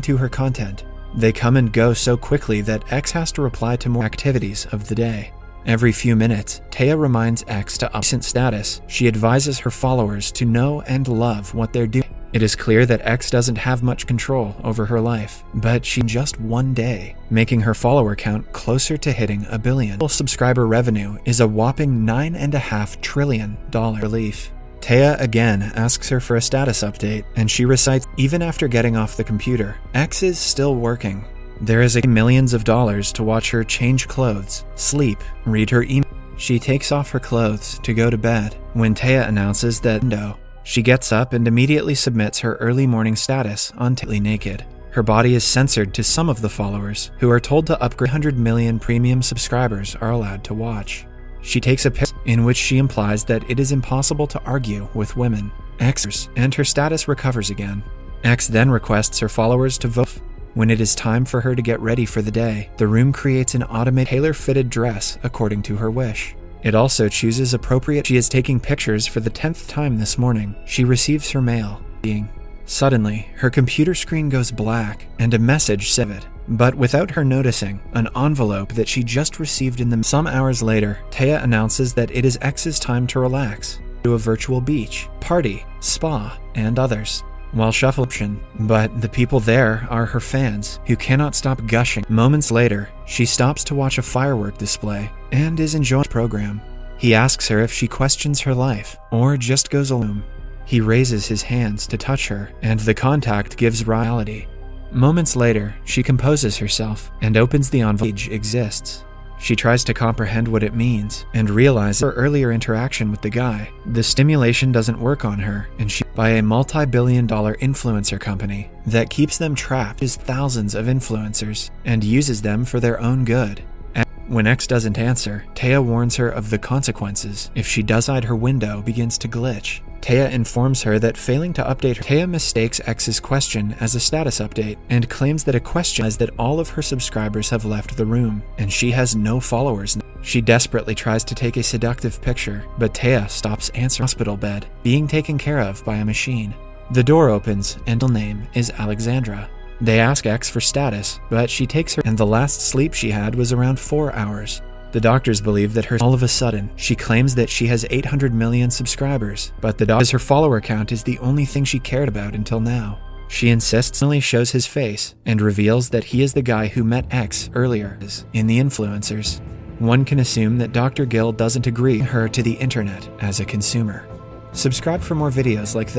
to her content. They come and go so quickly that X has to reply to more activities of the day. Every few minutes, Taya reminds X to up recent status. She advises her followers to know and love what they're doing. It is clear that X doesn't have much control over her life, but she just one day, making her follower count closer to hitting 1 billion. Subscriber revenue is a whopping $9.5 trillion relief. Taya again asks her for a status update, and she recites, even after getting off the computer, X is still working. There is millions of dollars to watch her change clothes, sleep, read her email. She takes off her clothes to go to bed. When Taya announces that she gets up and immediately submits her early morning status on totally naked. Her body is censored to some of the followers, who are told to upgrade. 100 million premium subscribers are allowed to watch. She takes a picture in which she implies that it is impossible to argue with women. And her status recovers again. X then requests her followers to vote. When it is time for her to get ready for the day, the room creates an automated tailor-fitted dress according to her wish. It also chooses appropriate. She is taking pictures for the 10th time this morning. She receives her mail. Suddenly, her computer screen goes black and a message says it. But without her noticing, an envelope that she just received in the. Some hours later, Taya announces that it is X's time to relax, to a virtual beach, party, spa, and others. While shuffling, but the people there are her fans, who cannot stop gushing. Moments later, she stops to watch a firework display and is enjoying the program. He asks her if she questions her life or just goes alone. He raises his hands to touch her, and the contact gives reality. Moments later, she composes herself and opens the envelope. Exists. She tries to comprehend what it means and realizes her earlier interaction with the guy. The stimulation doesn't work on her, and she by a multi-billion-dollar influencer company that keeps them trapped as thousands of influencers and uses them for their own good. When X doesn't answer, Taya warns her of the consequences if she does. Her window begins to glitch. Taya informs her that failing to update her. Taya mistakes X's question as a status update and claims that a question is that all of her subscribers have left the room and she has no followers. She desperately tries to take a seductive picture, but Taya stops answering. Hospital bed, being taken care of by a machine. The door opens and her name is Alexandra. They ask X for status, but she takes her, and the last sleep she had was around 4 hours. The doctors believe that all of a sudden, she claims that she has 800 million subscribers, but her follower count is the only thing she cared about until now. She insists Emily shows his face and reveals that he is the guy who met X earlier in the influencers. One can assume that Dr. Gill doesn't agree her to the internet as a consumer. Subscribe for more videos like this.